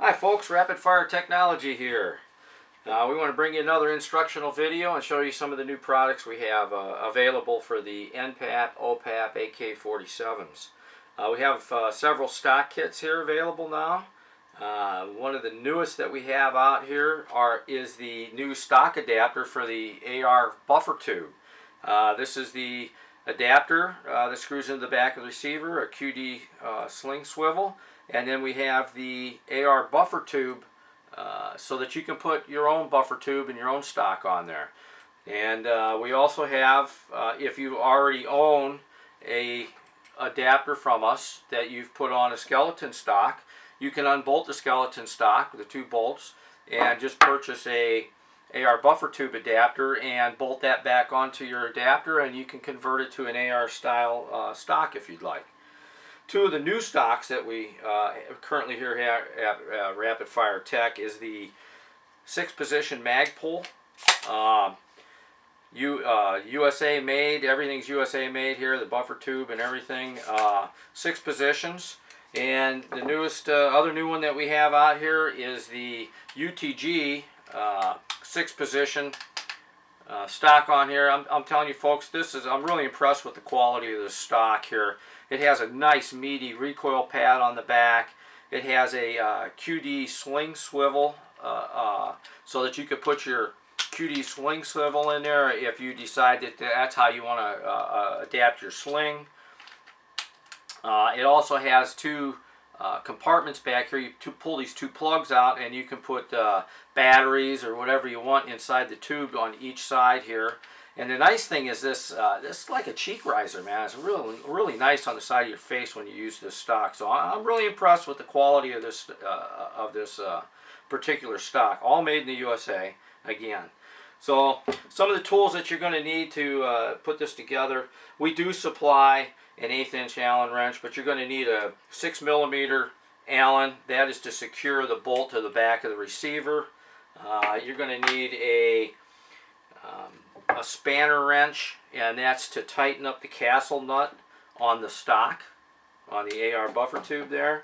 Hi folks, Rapid Fire Technology here. We want to bring you another instructional video and show you some of the new products we have available for the N-PAP, O-PAP, AK-47s. We have several stock kits here available now. One of the newest that we have out here is the new stock adapter for the AR buffer tube. This is the adapter that screws into the back of the receiver, a QD sling swivel, and then we have the AR buffer tube so that you can put your own buffer tube and your own stock on there. And we also have, if you already own a adapter from us that you've put on a skeleton stock, you can unbolt the skeleton stock, the two bolts, and just purchase a AR buffer tube adapter and bolt that back onto your adapter, and you can convert it to an AR style stock if you'd like. Two of the new stocks that we currently here at Rapid Fire Tech is the 6-position mag pull. USA made, everything's USA made here, the buffer tube and everything. 6 positions. And the newest, other new one that we have out here is the UTG 6-position stock on here. I'm telling you folks, I'm really impressed with the quality of this stock here. It has a nice meaty recoil pad on the back. It has a QD sling swivel so that you could put your QD sling swivel in there if you decide that that's how you want to adapt your sling. It also has two compartments back here. You pull these two plugs out and you can put batteries or whatever you want inside the tube on each side here. And the nice thing is this is like a cheek riser, man. It's really nice on the side of your face when you use this stock. So I'm really impressed with the quality of this particular stock. All made in the USA again. So some of the tools that you're going to need to put this together, we do supply an 1/8" Allen wrench, but you're going to need a 6mm Allen. That is to secure the bolt to the back of the receiver. You're going to need a spanner wrench, and that's to tighten up the castle nut on the stock, on the AR buffer tube there.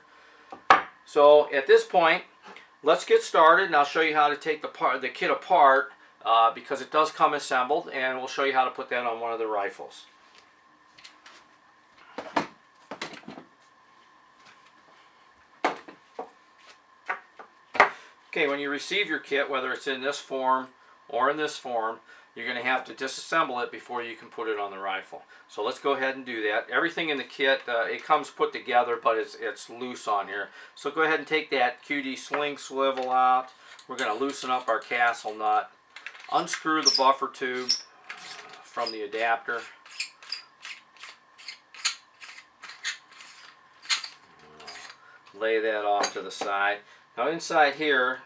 So at this point, let's get started, and I'll show you how to take the kit apart because it does come assembled, and we'll show you how to put that on one of the rifles. Okay, when you receive your kit, whether it's in this form or in this form, you're going to have to disassemble it before you can put it on the rifle. So let's go ahead and do that. Everything in the kit, it comes put together, but it's loose on here. So go ahead and take that QD sling swivel out. We're going to loosen up our castle nut. Unscrew the buffer tube from the adapter. Lay that off to the side. Now inside here,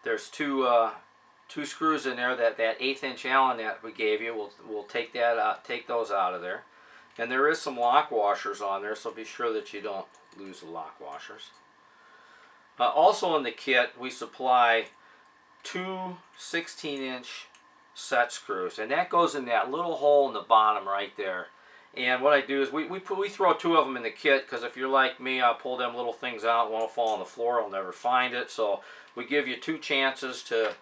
there's two screws in there. That 1/8" Allen that we gave you, we'll take that out, take those out of there. And there is some lock washers on there, so be sure that you don't lose the lock washers. Also in the kit, we supply 2 16-inch set screws, and that goes in that little hole in the bottom right there. And what I do is we throw 2 of them in the kit, because if you're like me, I'll pull them little things out, one will fall on the floor, I'll never find it. So we give you 2 chances to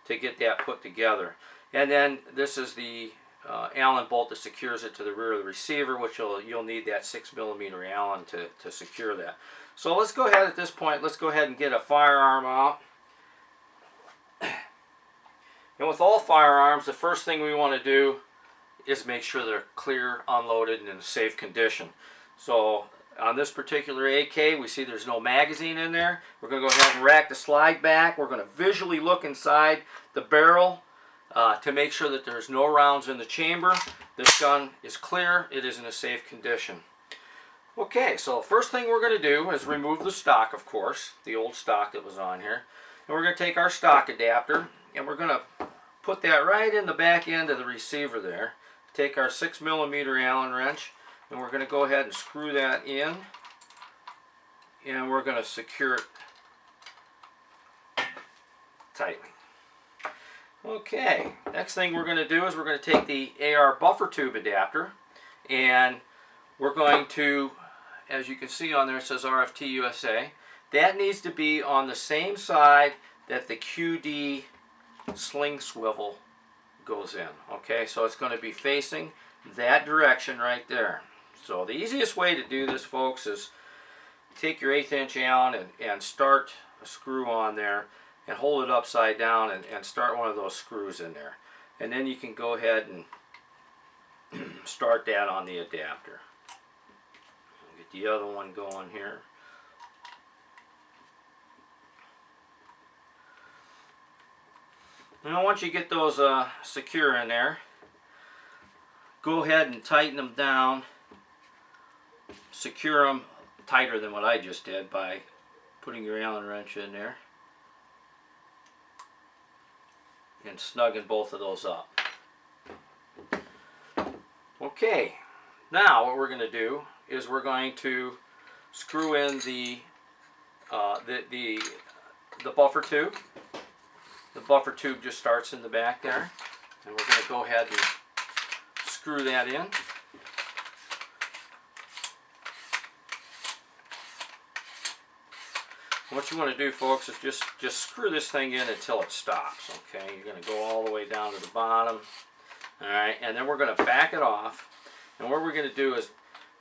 get that put together. And then this is the Allen bolt that secures it to the rear of the receiver, which you'll need that 6mm Allen to secure that. So let's go ahead at this point, let's go ahead and get a firearm out. And with all firearms, the first thing we want to do is make sure they're clear, unloaded, and in a safe condition. So on this particular AK, we see there's no magazine in there. We're going to go ahead and rack the slide back. We're going to visually look inside the barrel to make sure that there's no rounds in the chamber. This gun is clear. It is in a safe condition. Okay, so first thing we're going to do is remove the stock, of course, the old stock that was on here. And we're going to take our stock adapter, and we're going to put that right in the back end of the receiver there. Take our 6mm Allen wrench, and we're going to go ahead and screw that in, and we're going to secure it tightly. Okay, next thing we're going to do is we're going to take the AR buffer tube adapter, and we're going to, as you can see on there, it says RFT USA. that needs to be on the same side that the QD sling swivel goes in. Okay, so it's going to be facing that direction right there. So the easiest way to do this, folks, is take your 1/8 inch Allen and start a screw on there and hold it upside down and start one of those screws in there. And then you can go ahead and start that on the adapter. I'll get the other one going here. Now once you get those secure in there, go ahead and tighten them down. Secure them tighter than what I just did by putting your Allen wrench in there and snugging both of those up. Okay, now what we're going to do is we're going to screw in the buffer tube. The buffer tube just starts in the back there, and we're going to go ahead and screw that in. What you want to do, folks, is just screw this thing in until it stops. Okay, you're going to go all the way down to the bottom. All right, and then we're going to back it off. And what we're going to do is,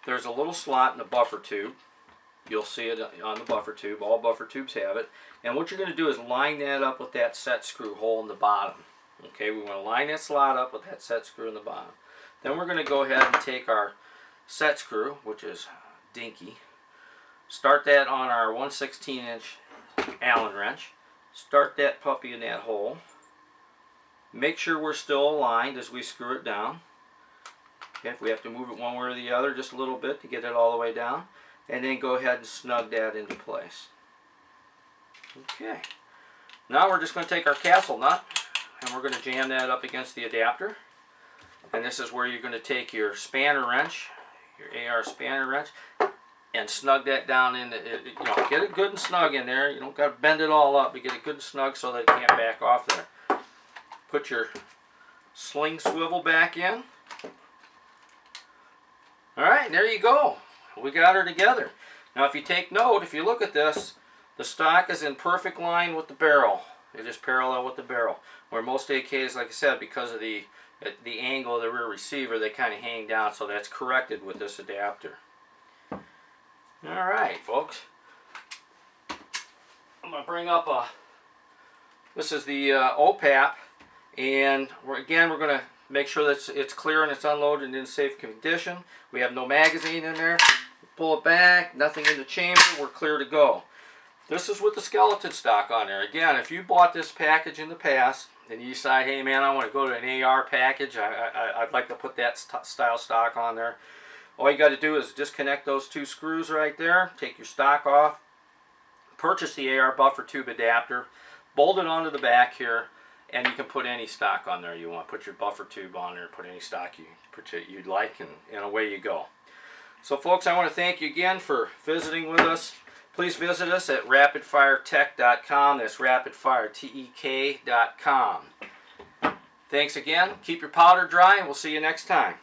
there's a little slot in the buffer tube. You'll see it on the buffer tube. All buffer tubes have it. And what you're going to do is line that up with that set screw hole in the bottom. Okay, we want to line that slot up with that set screw in the bottom. Then we're going to go ahead and take our set screw, which is dinky. Start that on our 1/16 inch Allen wrench. Start that puppy in that hole. Make sure we're still aligned as we screw it down. Okay, if we have to move it one way or the other just a little bit to get it all the way down. And then go ahead and snug that into place. Okay. Now we're just going to take our castle nut and we're going to jam that up against the adapter. And this is where you're going to take your spanner wrench, your AR spanner wrench, and snug that down in, get it good and snug in there. You don't got to bend it all up, but get it good and snug so that it can't back off there. Put your sling swivel back in. Alright, there you go. We got her together. Now if you take note, if you look at this, the stock is in perfect line with the barrel. It is parallel with the barrel. Where most AKs, like I said, because of the angle of the rear receiver, they kind of hang down, so that's corrected with this adapter. Alright, folks. I'm going to bring up this is the O-PAP, and we're going to make sure that it's clear and it's unloaded and in safe condition. We have no magazine in there. Pull it back, nothing in the chamber, we're clear to go. This is with the skeleton stock on there. Again, if you bought this package in the past and you decide, hey man, I want to go to an AR package, I'd like to put that style stock on there. All you got to do is disconnect those two screws right there, take your stock off, purchase the AR buffer tube adapter, bolt it onto the back here, and you can put any stock on there you want. Put your buffer tube on there, put any stock you'd like, and away you go. So folks, I want to thank you again for visiting with us. Please visit us at RapidFiretek.com. That's RapidFiretek.com. Thanks again. Keep your powder dry, and we'll see you next time.